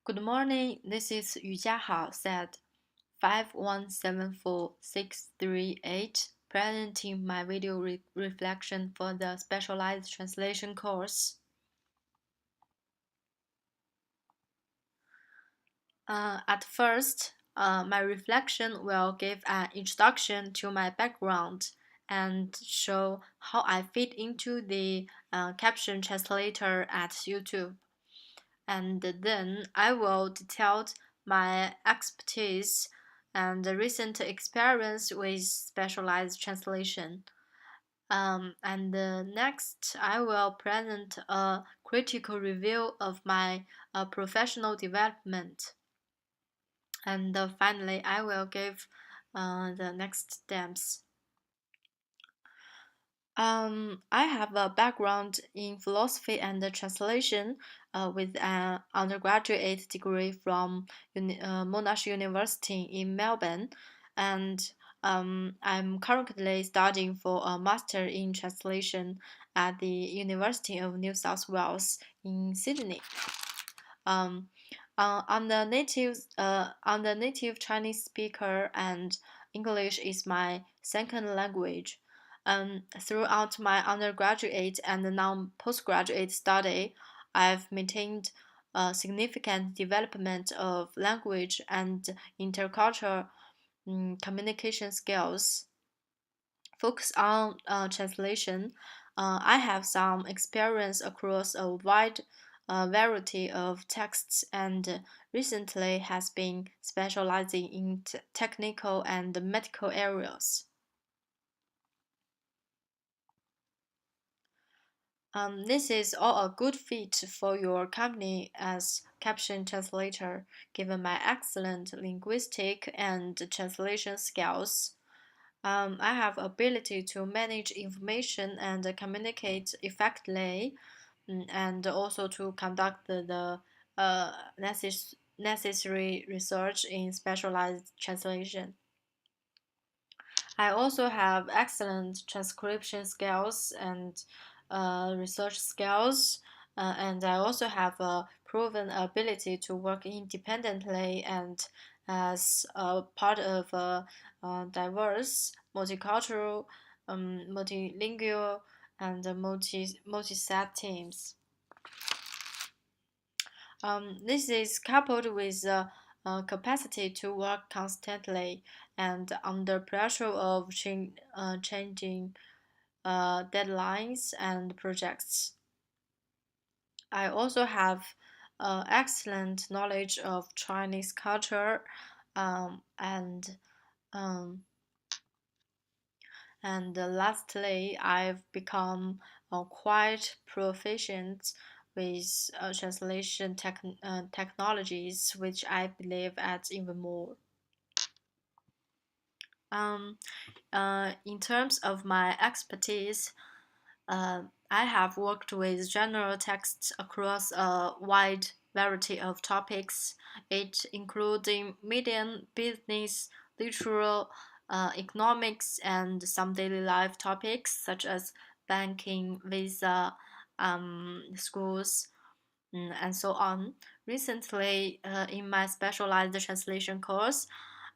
Good morning, this is Yujia Hao said 5174638, presenting my video reflection for the specialized translation course. At first, my reflection will give an introduction to my background and show how I fit into the caption translator at YouTube. And then I will detail my expertise and recent experience with specialized translation. And next, I will present a critical review of my professional development. And finally, I will give the next steps. I have a background in philosophy and translation with an undergraduate degree from Monash University in Melbourne, and I'm currently studying for a master in translation at the University of New South Wales in Sydney. Um, I'm the native Chinese speaker, and English is my second language. Throughout my undergraduate and now postgraduate study, I've maintained a significant development of language and intercultural communication skills. Focus on translation. I have some experience across a wide variety of texts and recently has been specializing in technical and medical areas. This is all a good fit for your company as caption translator, given my excellent linguistic and translation skills. I have ability to manage information and communicate effectively, and also to conduct the necessary research in specialized translation. I also have excellent transcription skills and research skills, and I also have a proven ability to work independently and as a part of a diverse, multicultural, multilingual, and multi-set teams. This is coupled with the capacity to work constantly and under pressure of changing deadlines and projects. I also have excellent knowledge of Chinese culture um, and um, and lastly, I've become quite proficient with translation technologies, which I believe adds even more. Um, in terms of my expertise, I have worked with general texts across a wide variety of topics, it including media, business, literal, economics, and some daily life topics such as banking, visa, schools, and so on. Recently, in my specialized translation course,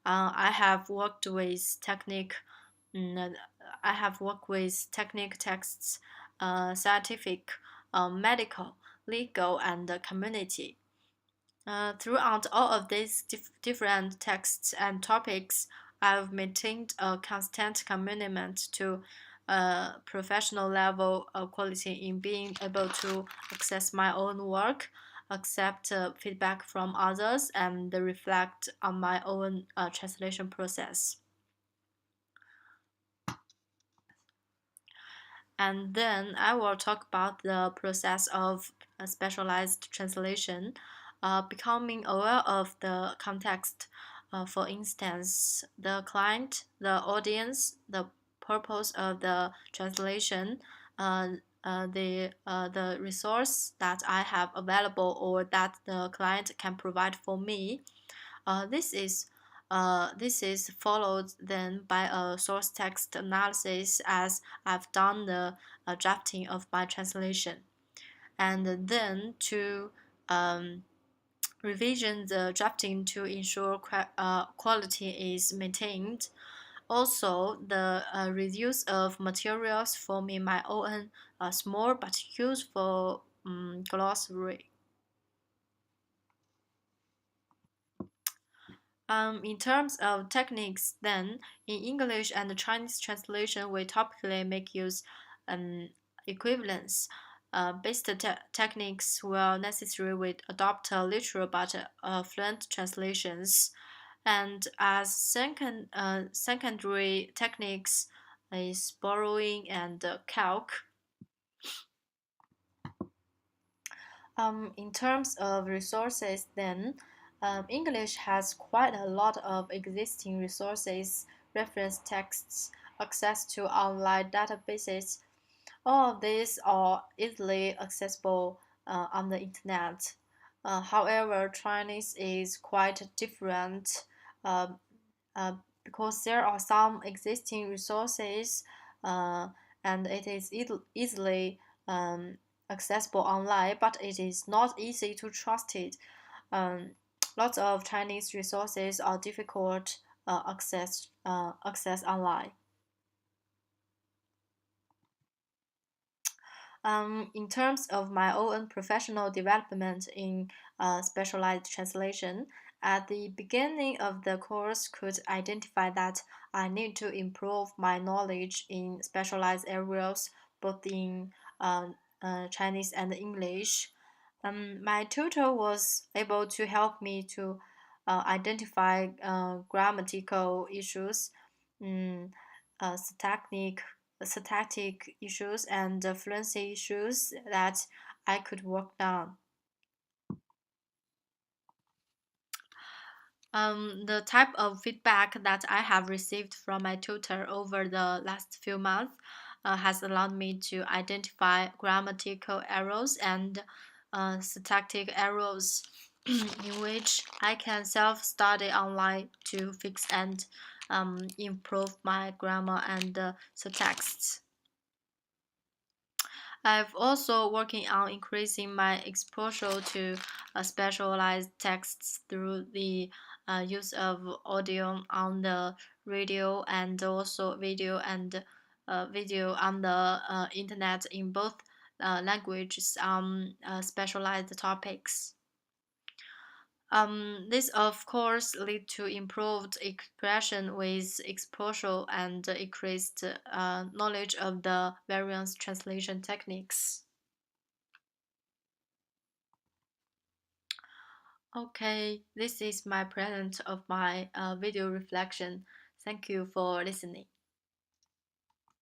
I have worked with technique. mm, I have worked with technique texts, scientific, medical, legal, and community. Throughout all of these different texts and topics, I've maintained a constant commitment to professional level quality in being able to access my own work, accept feedback from others, and reflect on my own translation process. And then I will talk about the process of specialized translation, becoming aware of the context. For instance, the client, the audience, the purpose of the translation, uh, the resource that I have available or that the client can provide for me. This is followed then by a source text analysis as I've done the drafting of my translation, and then to um, revision the drafting to ensure quality is maintained. Also, the reuse of materials forming my own small but useful glossary. In terms of techniques, then, in English and Chinese translation, we typically make use um, equivalence. Based techniques were necessary with adopt literal but fluent translations. And as secondary techniques is borrowing and calc. In terms of resources, then, English has quite a lot of existing resources, reference texts, access to online databases. All of these are easily accessible on the internet. However, Chinese is quite different um, uh, because there are some existing resources uh, and it is easily um, accessible online, but it is not easy to trust it. Um, Lots of Chinese resources are difficult access online. In terms of my own professional development in specialized translation, at the beginning of the course could identify that I need to improve my knowledge in specialized areas, both in Chinese and English. My tutor was able to help me to identify grammatical issues, um, technique syntactic issues and fluency issues that I could work on. The type of feedback that I have received from my tutor over the last few months has allowed me to identify grammatical errors and syntactic errors in which I can self study online to fix and improve my grammar and syntax. I've also working on increasing my exposure to specialized texts through the use of audio on the radio and also video on the internet in both languages on specialized topics. This of course lead to improved expression with exposure and increased knowledge of the various translation techniques. Okay, this is my present of my video reflection. Thank you for listening.